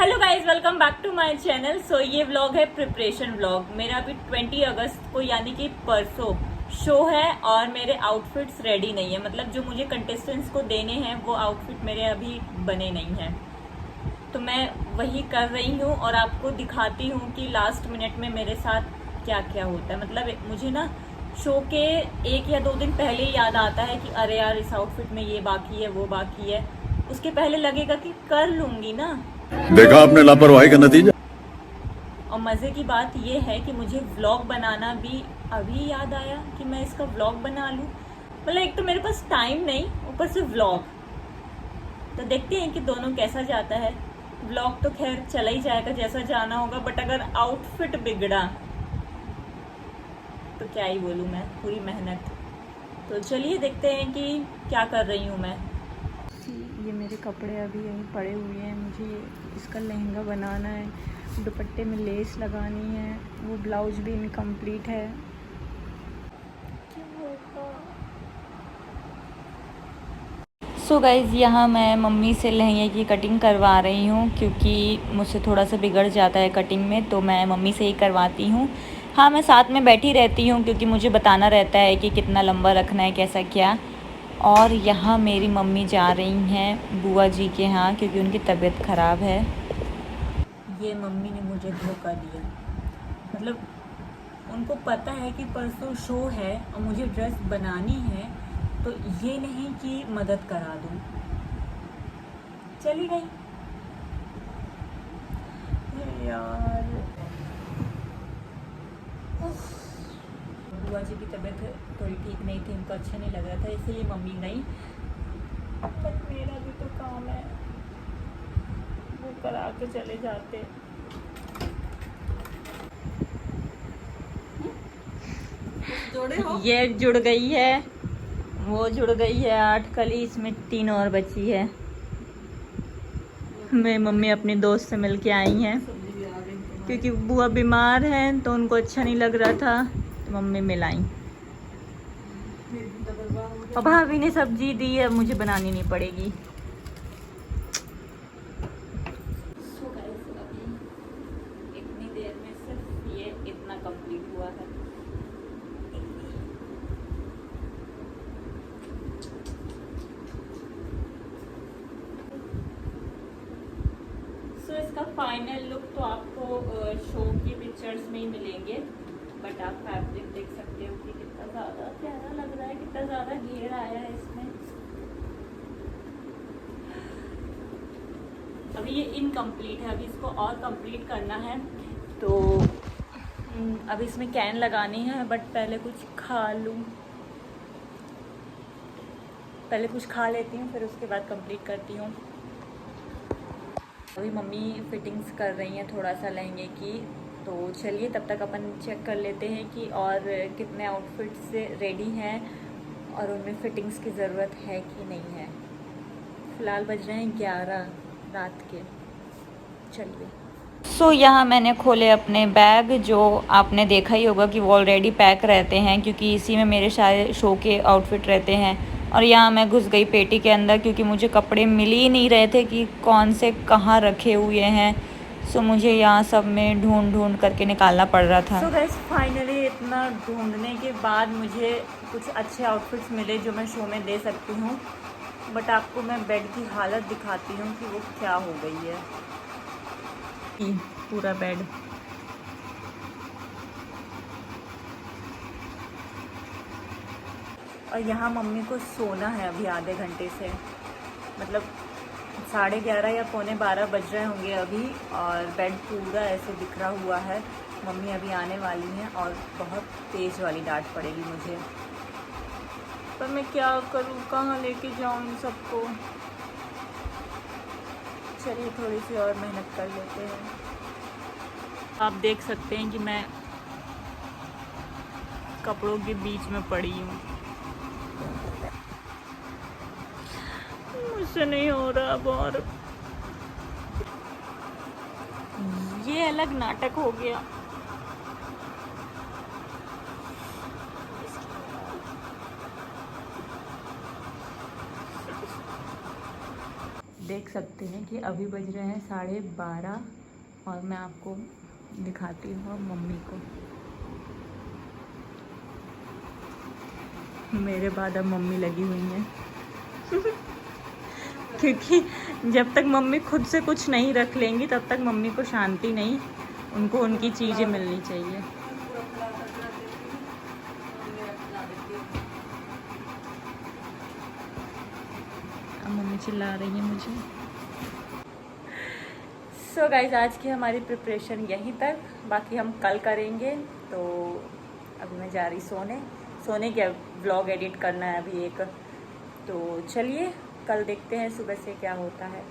Hello guys, welcome back to my channel. So ये vlog है preparation vlog. मेरा अभी 20 अगस्त को यानी कि परसों शो है और मेरे आउटफिट्स रेडी नहीं है। मतलब जो मुझे कंटेस्टेंट्स को देने हैं वो आउटफिट मेरे अभी बने नहीं हैं, तो मैं वही कर रही हूँ और आपको दिखाती हूँ कि लास्ट मिनट में मेरे साथ क्या क्या होता है। मतलब मुझे ना शो के 1 या 2 दिन पहले ही याद आता है कि अरे यार इस आउटफिट में ये बाकी है वो बाकी है। उसके पहले लगेगा कि कर लूँगी ना। देखा आपने लापरवाही का नतीजा। और मज़े की बात ये है कि मुझे व्लॉग बनाना भी अभी याद आया कि मैं इसका व्लॉग बना लूँ। मतलब एक तो मेरे पास टाइम नहीं, ऊपर से व्लॉग। तो देखते हैं कि दोनों कैसा जाता है। व्लॉग तो खैर चला ही जाएगा जैसा जाना होगा, बट अगर आउटफिट बिगड़ा तो क्या ही बोलूँ मैं, पूरी मेहनत। तो चलिए देखते हैं कि क्या कर रही हूँ मैं। ये मेरे कपड़े अभी यहीं पड़े हुए हैं। मुझे इसका लहंगा बनाना है, दुपट्टे में लेस लगानी है, वो ब्लाउज भी इनकम्प्लीट है। सो गाइज़, यहाँ मैं मम्मी से लहंगे की कटिंग करवा रही हूँ क्योंकि मुझसे थोड़ा सा बिगड़ जाता है कटिंग में, तो मैं मम्मी से ही करवाती हूँ। हाँ, मैं साथ में बैठी रहती हूँ क्योंकि मुझे बताना रहता है कि कितना लंबा रखना है, कैसा क्या। और यहाँ मेरी मम्मी जा रही हैं बुआ जी के यहाँ क्योंकि उनकी तबीयत ख़राब है। ये मम्मी ने मुझे धोखा दिया। मतलब उनको पता है कि परसों शो है और मुझे ड्रेस बनानी है, तो ये नहीं कि मदद करा दूँ। चली गई। अरे यार, बुआ जी की तबीयत थोड़ी ठीक नहीं थी, उनको अच्छा नहीं लग रहा था, इसलिए मम्मी गई। बट मेरा भी तो काम है, वो करा के चले जाते। ये जुड़ गई है, वो जुड़ गई है 8 कली, इसमें 3 और बची है। मेरी मम्मी अपनी दोस्त से मिल के आई हैं क्योंकि बुआ बीमार हैं तो उनको अच्छा नहीं लग रहा था, तो मम्मी मिलाई। और भाभी ने सब्जी दी है, मुझे बनानी नहीं पड़ेगी। इतनी देर में सिर्फ ये इतना कंप्लीट हुआ है। इसका फाइनल लुक तो आपको शो की पिक्चर्स में ही मिलेंगे, बट आप फैब्रिक देख सकते हो कि कितना ज़्यादा प्यारा लग रहा है, कितना ज़्यादा घेर आया है इसमें। अभी ये इनकम्प्लीट है, अभी इसको और कंप्लीट करना है। तो अभी इसमें कैन लगानी है, बट पहले कुछ खा लूँ, पहले कुछ खा लेती हूँ फिर उसके बाद कंप्लीट करती हूँ। अभी मम्मी फिटिंग्स कर रही हैं थोड़ा सा लहंगे की, तो चलिए तब तक अपन चेक कर लेते हैं कि और कितने आउटफिट्स रेडी हैं और उनमें फिटिंग्स की ज़रूरत है कि नहीं है। फ़िलहाल बज रहे हैं 11 रात के। चलिए। सो यहाँ मैंने खोले अपने बैग, जो आपने देखा ही होगा कि वो ऑलरेडी पैक रहते हैं क्योंकि इसी में मेरे सारे शो के आउटफिट रहते हैं। और यहाँ मैं घुस गई पेटी के अंदर क्योंकि मुझे कपड़े मिल ही नहीं रहे थे कि कौन से कहाँ रखे हुए हैं। सो मुझे यहाँ सब में ढूंढ ढूंढ करके निकालना पड़ रहा था। सो गाइस, फाइनली इतना ढूंढने के बाद मुझे कुछ अच्छे आउटफिट्स मिले जो मैं शो में दे सकती हूँ। बट आपको मैं बेड की हालत दिखाती हूँ कि वो क्या हो गई है। पूरा बेड, और यहाँ मम्मी को सोना है अभी आधे घंटे से। मतलब 11:30 या 11:45 बज रहे होंगे अभी, और बेड पूरा ऐसे बिखरा हुआ है। मम्मी अभी आने वाली हैं और बहुत तेज़ वाली डांट पड़ेगी मुझे, पर मैं क्या करूँ, कहाँ लेके जाऊँ इन सबको। चलिए थोड़ी सी और मेहनत कर लेते हैं। आप देख सकते हैं कि मैं कपड़ों के बीच में पड़ी हूँ, मुझसे नहीं हो रहा अब। और ये अलग नाटक हो गया। देख सकते हैं कि अभी बज रहे हैं 12:30 और मैं आपको दिखाती हूँ मम्मी को। मेरे बाद अब मम्मी लगी हुई हैं क्योंकि जब तक मम्मी खुद से कुछ नहीं रख लेंगी तब तक मम्मी को शांति नहीं, उनको उनकी चीज़ें मिलनी चाहिए। मम्मी चिल्ला रही है मुझे। सो गाइज, आज की हमारी प्रिपरेशन यहीं तक, बाकी हम कल करेंगे। तो अभी मैं जा रही सोने के व्लॉग एडिट करना है अभी एक। तो चलिए कल देखते हैं सुबह से क्या होता है।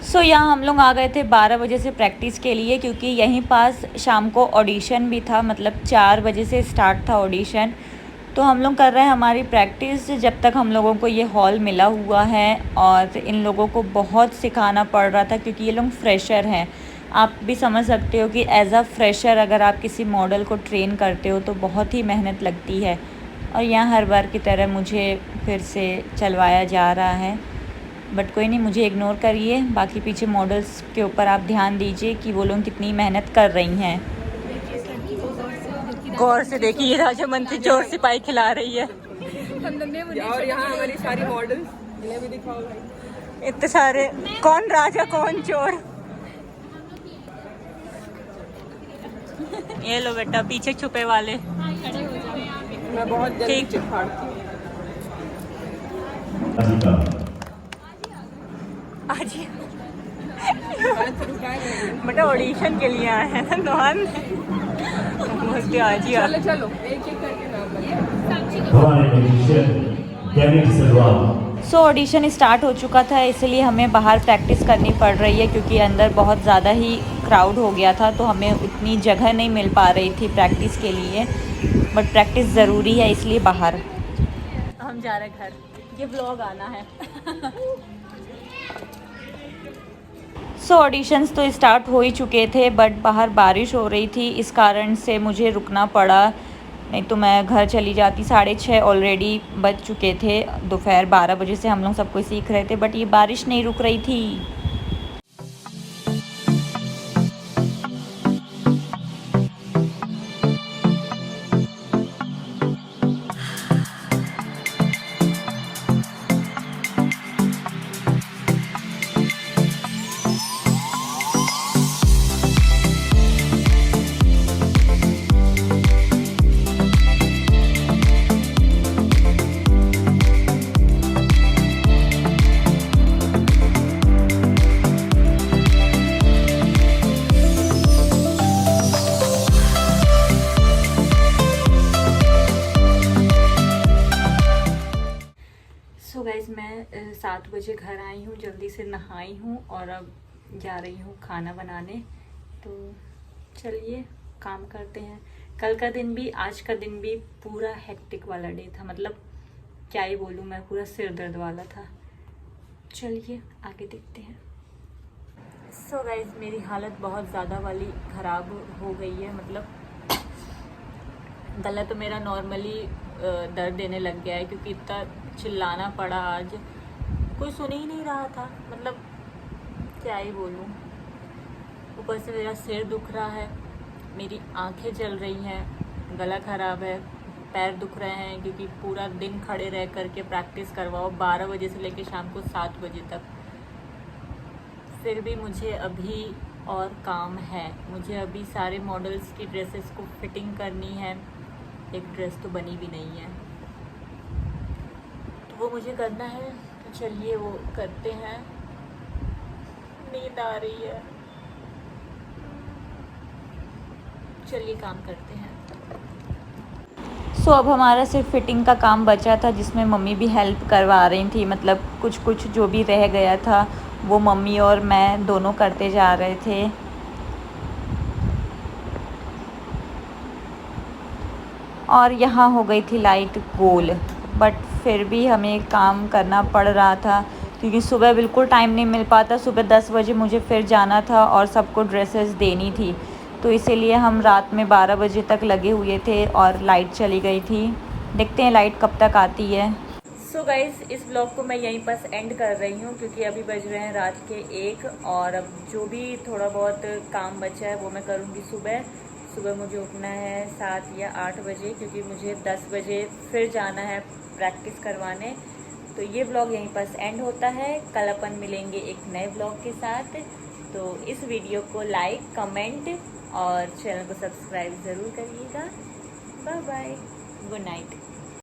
सो यहाँ हम लोग आ गए थे 12 बजे से प्रैक्टिस के लिए, क्योंकि यहीं पास शाम को ऑडिशन भी था, मतलब 4 बजे से स्टार्ट था ऑडिशन। तो हम लोग कर रहे हैं हमारी प्रैक्टिस जब तक हम लोगों को ये हॉल मिला हुआ है। और इन लोगों को बहुत सिखाना पड़ रहा था क्योंकि ये लोग फ्रेशर हैं। आप भी समझ सकते हो कि एज़ अ फ्रेशर अगर आप किसी मॉडल को ट्रेन करते हो तो बहुत ही मेहनत लगती है। और यहाँ हर बार की तरह मुझे फिर से चलवाया जा रहा है, बट कोई नहीं, मुझे इग्नोर करिए। बाकी पीछे मॉडल्स के ऊपर आप ध्यान दीजिए कि वो लोग कितनी मेहनत कर रही हैं। गौर से देखिए, ये राजा मंत्री जोर सिपाही खिला रही है। और यहाँ हमारी सारी मॉडल्स भी दिखाओ। इतने सारे, कौन राजा कौन चोर। ये लो बेटा, पीछे छुपे वाले। मैं बहुत जल्दी चिढ़ाती हूँ। आज बेटा ऑडिशन के लिए आए हैं ना नॉन। आज ही चलो चलो एक एक करके नाम बताइए। सो ऑडिशन स्टार्ट हो चुका था, इसलिए हमें बाहर प्रैक्टिस करनी पड़ रही है क्योंकि अंदर बहुत ज़्यादा ही क्राउड हो गया था, तो हमें उतनी जगह नहीं मिल पा रही थी प्रैक्टिस के लिए। बट प्रैक्टिस ज़रूरी है, इसलिए बाहर हम जा रहे घर। ये व्लॉग आना है। सो ऑडिशंस तो स्टार्ट हो ही चुके थे, बट बाहर बारिश हो रही थी, इस कारण से मुझे रुकना पड़ा, नहीं तो मैं घर चली जाती। 6:30 ऑलरेडी बज चुके थे। दोपहर 12 बजे से हम लोग सब कुछ सीख रहे थे, बट ये बारिश नहीं रुक रही थी। गाइज़, मैं 7 बजे घर आई हूँ, जल्दी से नहाई हूँ और अब जा रही हूँ खाना बनाने। तो चलिए काम करते हैं। कल का दिन भी, आज का दिन भी पूरा हेक्टिक वाला डे था, मतलब क्या ही बोलूँ मैं, पूरा सिर दर्द वाला था। चलिए आगे देखते हैं। सो गाइज़, मेरी हालत बहुत ज़्यादा वाली ख़राब हो गई है, मतलब गला तो मेरा नॉर्मली दर्द देने लग गया है क्योंकि इतना चिल्लाना पड़ा आज, कोई सुन ही नहीं रहा था, मतलब क्या ही बोलूँ। ऊपर से मेरा सिर दुख रहा है, मेरी आंखें जल रही हैं, गला ख़राब है, पैर दुख रहे हैं क्योंकि पूरा दिन खड़े रह करके प्रैक्टिस करवाओ 12 बजे से लेकर शाम को 7 बजे तक। फिर भी मुझे अभी और काम है, मुझे अभी सारे मॉडल्स की ड्रेसेस को फिटिंग करनी है। एक ड्रेस तो बनी भी नहीं है, तो वो मुझे करना है। तो चलिए वो करते हैं। नींद आ रही है, चलिए काम करते हैं। सो अब हमारा सिर्फ फिटिंग का काम बचा था, जिसमें मम्मी भी हेल्प करवा रही थी, मतलब कुछ कुछ जो भी रह गया था वो मम्मी और मैं दोनों करते जा रहे थे। और यहाँ हो गई थी लाइट गोल, बट फिर भी हमें काम करना पड़ रहा था क्योंकि सुबह बिल्कुल टाइम नहीं मिल पाता। सुबह 10 बजे मुझे फिर जाना था और सबको ड्रेसेस देनी थी, तो इसीलिए हम रात में 12 बजे तक लगे हुए थे और लाइट चली गई थी। देखते हैं लाइट कब तक आती है। सो गाइज इस ब्लॉग को मैं यहीं पर एंड कर रही हूँ क्योंकि अभी बज रहे हैं रात के 1 और अब जो भी थोड़ा बहुत काम बचा है वो मैं करूँगी सुबह मुझे उठना है 7 या 8 बजे क्योंकि मुझे 10 बजे फिर जाना है प्रैक्टिस करवाने। तो ये ब्लॉग यहीं पर एंड होता है। कल अपन मिलेंगे एक नए ब्लॉग के साथ। तो इस वीडियो को लाइक, कमेंट और चैनल को सब्सक्राइब ज़रूर करिएगा। Bye bye, good night.